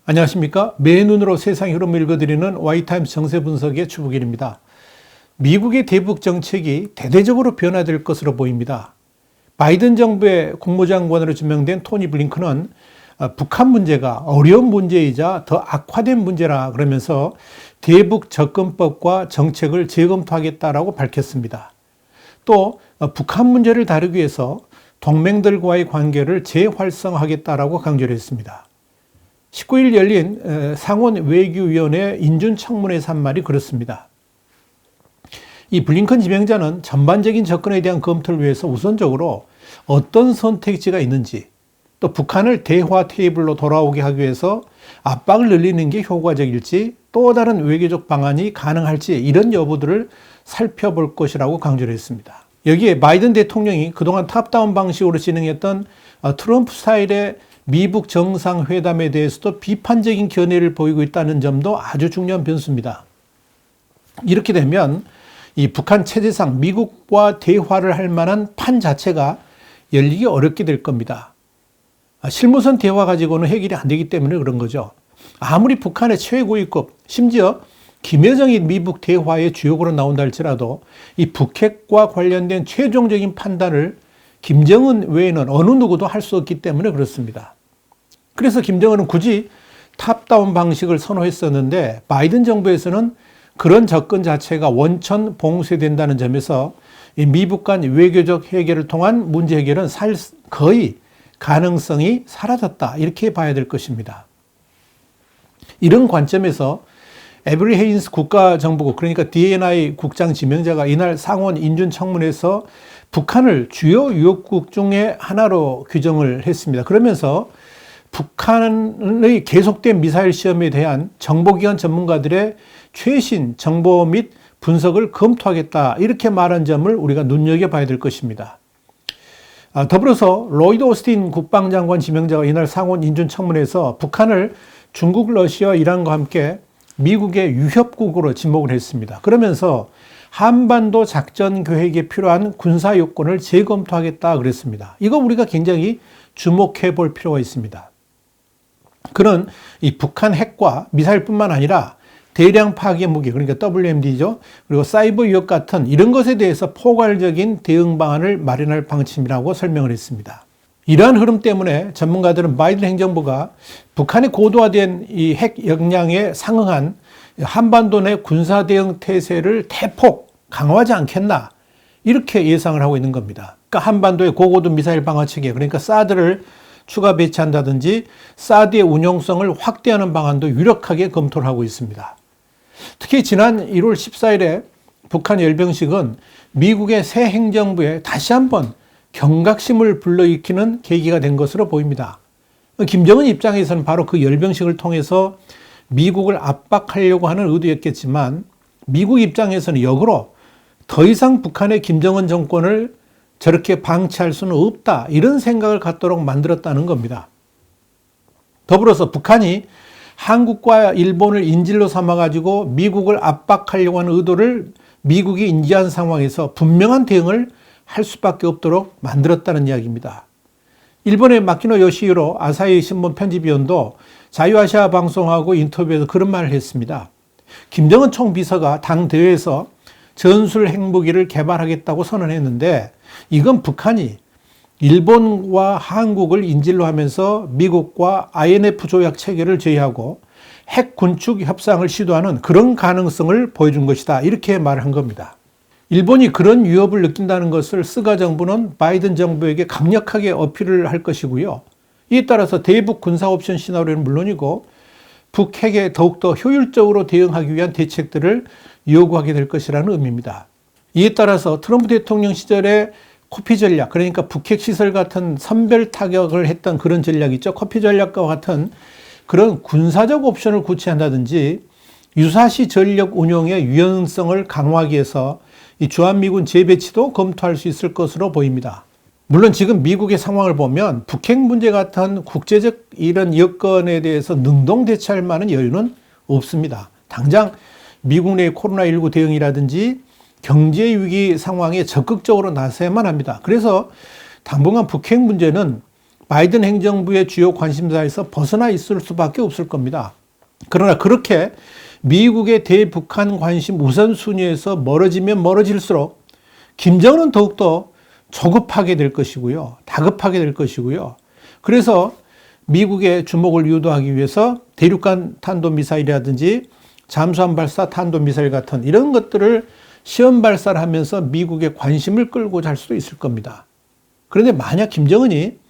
안녕하십니까? 맨눈으로 세상 흐름을 읽어드리는 와이타임스 정세 분석의 주북일입니다. 미국의 대북 정책이 대대적으로 변화될 것으로 보입니다. 바이든 정부의 국무장관으로 지명된 토니 블링컨은 북한 문제가 어려운 문제이자 더 악화된 문제라 그러면서 대북 접근법과 정책을 재검토하겠다라고 밝혔습니다. 또 북한 문제를 다루기 위해서 동맹들과의 관계를 재활성화하겠다라고 강조를 했습니다. 19일 열린 상원 외교위원회 인준청문회에서 한 말이 그렇습니다. 이 블링컨 지명자는 전반적인 접근에 대한 검토를 위해서 우선적으로 어떤 선택지가 있는지, 또 북한을 대화 테이블로 돌아오게 하기 위해서 압박을 늘리는 게 효과적일지, 또 다른 외교적 방안이 가능할지 이런 여부들을 살펴볼 것이라고 강조를 했습니다. 여기에 바이든 대통령이 그동안 탑다운 방식으로 진행했던 트럼프 스타일의 미북 정상회담에 대해서도 비판적인 견해를 보이고 있다는 점도 아주 중요한 변수입니다. 이렇게 되면 이 북한 체제상 미국과 대화를 할 만한 판 자체가 열리기 어렵게 될 겁니다. 실무선 대화 가지고는 해결이 안 되기 때문에 그런 거죠. 아무리 북한의 최고위급, 심지어 김여정이 미북 대화의 주역으로 나온다 할지라도 이 북핵과 관련된 최종적인 판단을 김정은 외에는 어느 누구도 할 수 없기 때문에 그렇습니다. 그래서 김정은은 굳이 탑다운 방식을 선호했었는데 바이든 정부에서는 그런 접근 자체가 원천 봉쇄된다는 점에서 이 미북 간 외교적 해결을 통한 문제 해결은 거의 가능성이 사라졌다, 이렇게 봐야 될 것입니다. 이런 관점에서 에브리 헤인스 국가정보국, 그러니까 DNI 국장 지명자가 이날 상원 인준청문회에서 북한을 주요 유역국 중에 하나로 규정을 했습니다. 그러면서 북한의 계속된 미사일 시험에 대한 정보기관 전문가들의 최신 정보 및 분석을 검토하겠다, 이렇게 말한 점을 우리가 눈여겨봐야 될 것입니다. 더불어서 로이드 오스틴 국방장관 지명자가 이날 상원 인준청문회에서 북한을 중국, 러시아, 이란과 함께 미국의 유협국으로 지목을 했습니다. 그러면서 한반도 작전 계획에 필요한 군사 요건을 재검토하겠다 그랬습니다. 이거 우리가 굉장히 주목해 볼 필요가 있습니다. 그는 이 북한 핵과 미사일뿐만 아니라 대량 파괴 무기, 그러니까 WMD죠. 그리고 사이버 위협 같은 이런 것에 대해서 포괄적인 대응 방안을 마련할 방침이라고 설명을 했습니다. 이러한 흐름 때문에 전문가들은 바이든 행정부가 북한의 고도화된 이 핵 역량에 상응한 한반도 내 군사 대응 태세를 대폭 강화하지 않겠나, 이렇게 예상을 하고 있는 겁니다. 그러니까 한반도의 고고도 미사일 방어 체계, 그러니까 사드를 추가 배치한다든지 사드의 운용성을 확대하는 방안도 유력하게 검토를 하고 있습니다. 특히 지난 1월 14일에 북한 열병식은 미국의 새 행정부에 다시 한번 경각심을 불러일으키는 계기가 된 것으로 보입니다. 김정은 입장에서는 바로 그 열병식을 통해서 미국을 압박하려고 하는 의도였겠지만, 미국 입장에서는 역으로 더 이상 북한의 김정은 정권을 저렇게 방치할 수는 없다, 이런 생각을 갖도록 만들었다는 겁니다. 더불어서 북한이 한국과 일본을 인질로 삼아가지고 미국을 압박하려고 하는 의도를 미국이 인지한 상황에서 분명한 대응을 할 수밖에 없도록 만들었다는 이야기입니다. 일본의 마키노 요시히로 아사히 신문 편집위원도 자유아시아 방송하고 인터뷰에서 그런 말을 했습니다. 김정은 총비서가 당 대회에서 전술 핵무기를 개발하겠다고 선언했는데, 이건 북한이 일본과 한국을 인질로 하면서 미국과 INF 조약 체계를 제의하고 핵 군축 협상을 시도하는 그런 가능성을 보여준 것이다, 이렇게 말을 한 겁니다. 일본이 그런 위협을 느낀다는 것을 스가 정부는 바이든 정부에게 강력하게 어필을 할 것이고요. 이에 따라서 대북 군사 옵션 시나리오는 물론이고 북핵에 더욱더 효율적으로 대응하기 위한 대책들을 요구하게 될 것이라는 의미입니다. 이에 따라서 트럼프 대통령 시절에 코피 전략, 그러니까 북핵 시설 같은 선별 타격을 했던 그런 전략이 있죠. 코피 전략과 같은 그런 군사적 옵션을 구체한다든지 유사시 전력 운용의 유연성을 강화하기 위해서 이 주한미군 재배치도 검토할 수 있을 것으로 보입니다. 물론 지금 미국의 상황을 보면 북핵 문제 같은 국제적 이런 여건에 대해서 능동 대처할 만한 여유는 없습니다. 당장 미국 내 코로나19 대응이라든지 경제 위기 상황에 적극적으로 나서야만 합니다. 그래서 당분간 북핵 문제는 바이든 행정부의 주요 관심사에서 벗어나 있을 수밖에 없을 겁니다. 그러나 그렇게 미국의 대북한 관심 우선순위에서 멀어지면 멀어질수록 김정은은 더욱더 조급하게 될 것이고요. 다급하게 될 것이고요. 그래서 미국의 주목을 유도하기 위해서 대륙간 탄도미사일이라든지 잠수함 발사 탄도미사일 같은 이런 것들을 시험 발사를 하면서 미국의 관심을 끌고자 할 수도 있을 겁니다. 그런데 만약 김정은이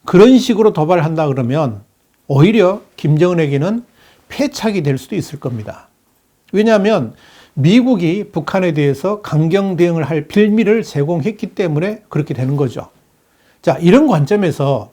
그런 식으로 도발을 한다 그러면 오히려 김정은에게는 패착이 될 수도 있을 겁니다. 왜냐하면 미국이 북한에 대해서 강경 대응을 할 빌미를 제공했기 때문에 그렇게 되는 거죠. 자, 이런 관점에서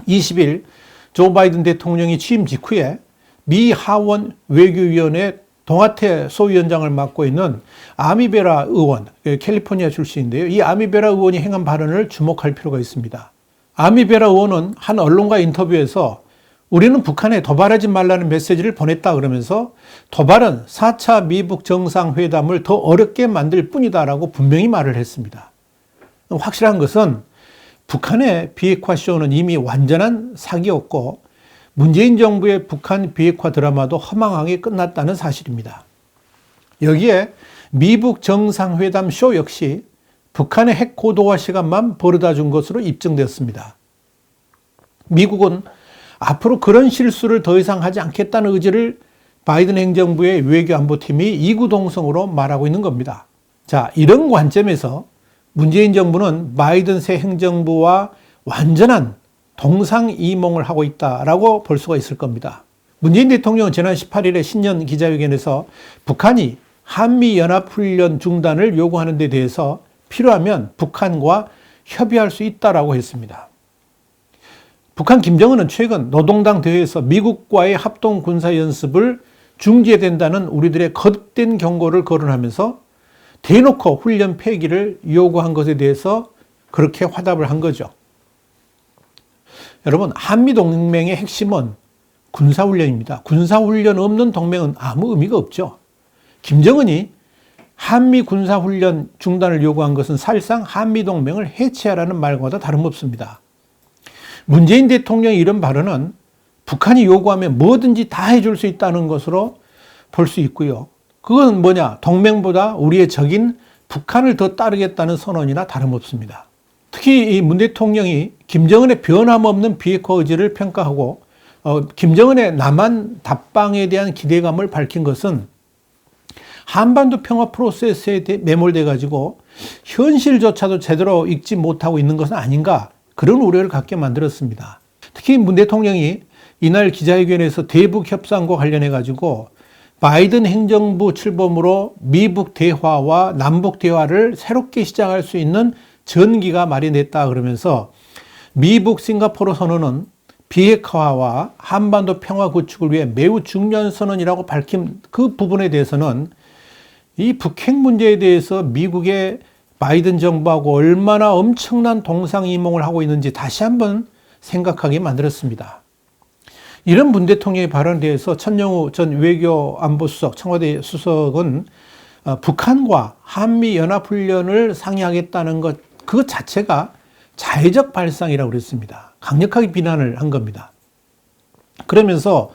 20일 조 바이든 대통령이 취임 직후에 미 하원 외교위원회 동아태 소위원장을 맡고 있는 아미베라 의원, 캘리포니아 출신인데요. 이 아미베라 의원이 행한 발언을 주목할 필요가 있습니다. 아미베라 의원은 한 언론과 인터뷰에서 우리는 북한에 도발하지 말라는 메시지를 보냈다 그러면서 도발은 4차 미북 정상회담을 더 어렵게 만들 뿐이다라고 분명히 말을 했습니다. 확실한 것은 북한의 비핵화 쇼는 이미 완전한 사기였고 문재인 정부의 북한 비핵화 드라마도 허망하게 끝났다는 사실입니다. 여기에 미북 정상회담 쇼 역시 북한의 핵 고도화 시간만 벌어다 준 것으로 입증됐습니다. 미국은 앞으로 그런 실수를 더 이상 하지 않겠다는 의지를 바이든 행정부의 외교안보팀이 이구동성으로 말하고 있는 겁니다. 자, 이런 관점에서 문재인 정부는 바이든 새 행정부와 완전한 동상이몽을 하고 있다라고 볼 수가 있을 겁니다. 문재인 대통령은 지난 18일에 신년 기자회견에서 북한이 한미연합훈련 중단을 요구하는 데 대해서 필요하면 북한과 협의할 수 있다라고 했습니다. 북한 김정은은 최근 노동당 대회에서 미국과의 합동 군사연습을 중지해야 된다는 우리들의 거듭된 경고를 거론하면서 대놓고 훈련 폐기를 요구한 것에 대해서 그렇게 화답을 한 거죠. 여러분, 한미동맹의 핵심은 군사훈련입니다. 군사훈련 없는 동맹은 아무 의미가 없죠. 김정은이 한미 군사훈련 중단을 요구한 것은 사실상 한미동맹을 해체하라는 말과도 다름없습니다. 문재인 대통령의 이런 발언은 북한이 요구하면 뭐든지 다 해줄 수 있다는 것으로 볼 수 있고요. 그건 뭐냐? 동맹보다 우리의 적인 북한을 더 따르겠다는 선언이나 다름없습니다. 특히 이 문 대통령이 김정은의 변함없는 비핵화 의지를 평가하고 김정은의 남한 답방에 대한 기대감을 밝힌 것은 한반도 평화 프로세스에 매몰돼 가지고 현실조차도 제대로 읽지 못하고 있는 것은 아닌가, 그런 우려를 갖게 만들었습니다. 특히 문 대통령이 이날 기자회견에서 대북 협상과 관련해 가지고 바이든 행정부 출범으로 미북 대화와 남북 대화를 새롭게 시작할 수 있는 전기가 마련됐다 그러면서 미북 싱가포르 선언은 비핵화와 한반도 평화 구축을 위해 매우 중요한 선언이라고 밝힌 그 부분에 대해서는 이 북핵 문제에 대해서 미국의 바이든 정부하고 얼마나 엄청난 동상이몽을 하고 있는지 다시 한번 생각하게 만들었습니다. 이런 문 대통령의 발언에 대해서 천영우 전 외교안보수석, 청와대 수석은 북한과 한미연합훈련을 상의하겠다는 것, 그것 자체가 자해적 발상이라고 그랬습니다. 강력하게 비난을 한 겁니다. 그러면서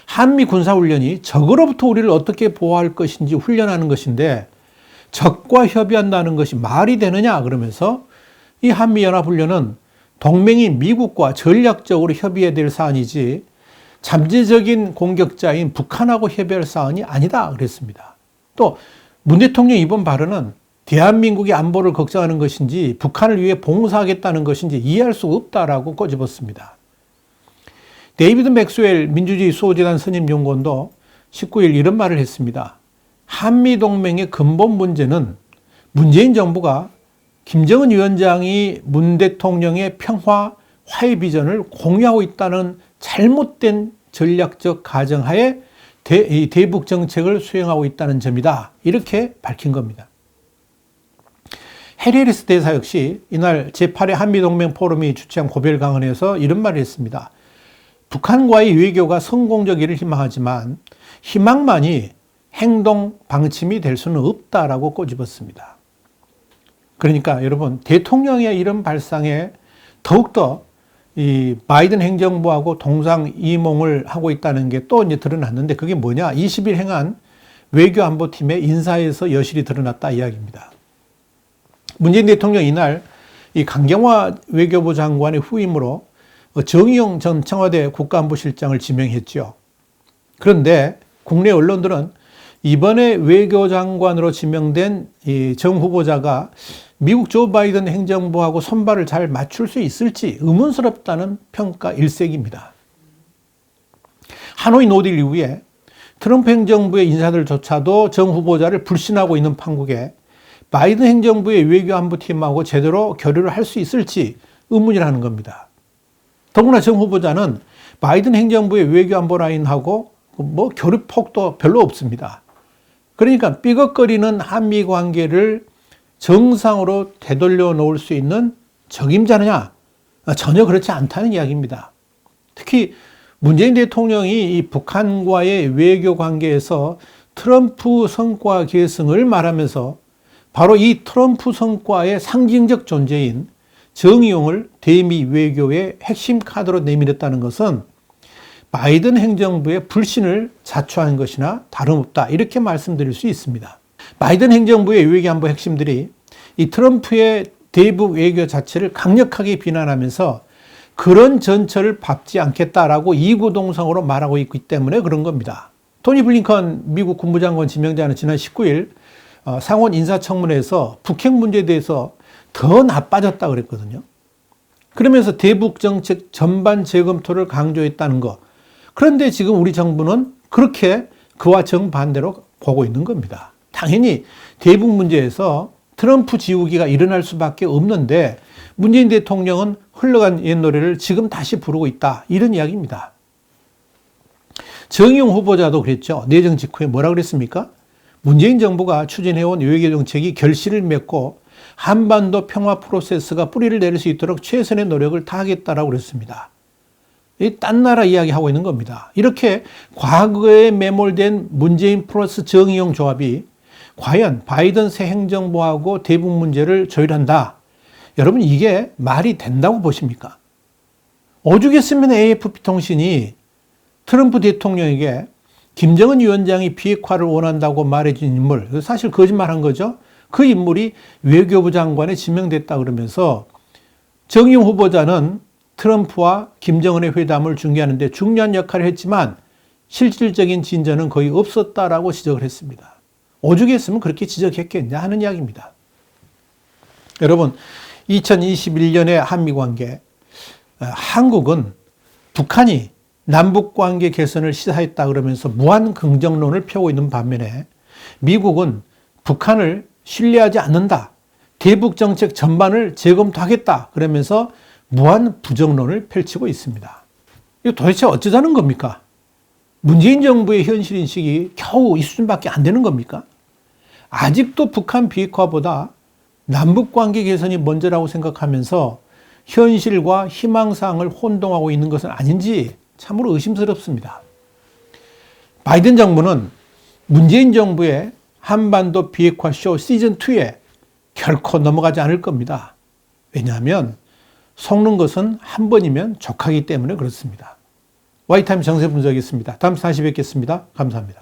한미 군사훈련이 적으로부터 우리를 어떻게 보호할 것인지 훈련하는 것인데 적과 협의한다는 것이 말이 되느냐 그러면서 이 한미연합훈련은 동맹인 미국과 전략적으로 협의해야 될 사안이지 잠재적인 공격자인 북한하고 협의할 사안이 아니다 그랬습니다. 또 문 대통령 이번 발언은 대한민국의 안보를 걱정하는 것인지 북한을 위해 봉사하겠다는 것인지 이해할 수 없다라고 꼬집었습니다. 데이비드 맥스웰 민주주의 수호재단 선임연구원도 19일 이런 말을 했습니다. 한미동맹의 근본 문제는 문재인 정부가 김정은 위원장이 문 대통령의 평화 화해 비전을 공유하고 있다는 잘못된 전략적 가정하에 대북 정책을 수행하고 있다는 점이다. 이렇게 밝힌 겁니다. 해리 해리스 대사 역시 이날 제8회 한미동맹 포럼이 주최한 고별 강연에서 이런 말을 했습니다. 북한과의 외교가 성공적이기를 희망하지만 희망만이 행동 방침이 될 수는 없다라고 꼬집었습니다. 그러니까 여러분, 대통령의 이런 발상에 더욱더 이 바이든 행정부하고 동상이몽을 하고 있다는 게 또 이제 드러났는데 그게 뭐냐? 20일 행한 외교안보팀의 인사에서 여실히 드러났다 이야기입니다. 문재인 대통령 이날 이 강경화 외교부 장관의 후임으로 정의용 전 청와대 국가안보실장을 지명했죠. 그런데 국내 언론들은 이번에 외교장관으로 지명된 이 정 후보자가 미국 조 바이든 행정부하고 손발을 잘 맞출 수 있을지 의문스럽다는 평가 일색입니다. 하노이 노딜 이후에 트럼프 행정부의 인사들조차도 정 후보자를 불신하고 있는 판국에 바이든 행정부의 외교안보팀하고 제대로 교류를 할 수 있을지 의문이라는 겁니다. 더구나 정 후보자는 바이든 행정부의 외교안보 라인하고 교류 폭도 별로 없습니다. 그러니까 삐걱거리는 한미 관계를 정상으로 되돌려 놓을 수 있는 적임자느냐? 전혀 그렇지 않다는 이야기입니다. 특히 문재인 대통령이 이 북한과의 외교 관계에서 트럼프 성과 계승을 말하면서 바로 이 트럼프 성과의 상징적 존재인 정의용을 대미 외교의 핵심 카드로 내밀었다는 것은 바이든 행정부의 불신을 자초한 것이나 다름없다 이렇게 말씀드릴 수 있습니다. 바이든 행정부의 외교안보 핵심들이 이 트럼프의 대북 외교 자체를 강력하게 비난하면서 그런 전철을 밟지 않겠다라고 이구동성으로 말하고 있기 때문에 그런 겁니다. 토니 블링컨 미국 국무장관 지명자는 지난 19일 상원 인사청문회에서 북핵 문제에 대해서 더 나빠졌다 그랬거든요. 그러면서 대북 정책 전반 재검토를 강조했다는 것. 그런데 지금 우리 정부는 그렇게 그와 정반대로 보고 있는 겁니다. 당연히 대북 문제에서 트럼프 지우기가 일어날 수밖에 없는데 문재인 대통령은 흘러간 옛 노래를 지금 다시 부르고 있다. 이런 이야기입니다. 정의용 후보자도 그랬죠. 내정 직후에 뭐라 그랬습니까? 문재인 정부가 추진해온 외교 정책이 결실을 맺고 한반도 평화 프로세스가 뿌리를 내릴 수 있도록 최선의 노력을 다하겠다라고 그랬습니다. 이 딴 나라 이야기하고 있는 겁니다. 이렇게 과거에 매몰된 문재인 플러스 정의용 조합이 과연 바이든 새 행정부하고 대북 문제를 조율한다. 여러분 이게 말이 된다고 보십니까? 오죽했으면 AFP 통신이 트럼프 대통령에게 김정은 위원장이 비핵화를 원한다고 말해준 인물, 사실 거짓말한 거죠. 그 인물이 외교부 장관에 지명됐다 그러면서 정의용 후보자는 트럼프와 김정은의 회담을 중개하는 데 중요한 역할을 했지만 실질적인 진전은 거의 없었다라고 지적을 했습니다. 오죽했으면 그렇게 지적했겠냐 하는 이야기입니다. 여러분 2021년의 한미관계, 한국은 북한이 남북관계 개선을 시사했다 그러면서 무한 긍정론을 펴고 있는 반면에 미국은 북한을 신뢰하지 않는다. 대북 정책 전반을 재검토하겠다. 그러면서 무한 부정론을 펼치고 있습니다. 이거 도대체 어쩌자는 겁니까? 문재인 정부의 현실 인식이 겨우 이 수준밖에 안 되는 겁니까? 아직도 북한 비핵화보다 남북관계 개선이 먼저라고 생각하면서 현실과 희망사항을 혼동하고 있는 것은 아닌지 참으로 의심스럽습니다. 바이든 정부는 문재인 정부의 한반도 비핵화 쇼 시즌2에 결코 넘어가지 않을 겁니다. 왜냐하면 속는 것은 한 번이면 족하기 때문에 그렇습니다. 와이타임 정세 분석이었습니다. 다음 다시 뵙겠습니다. 감사합니다.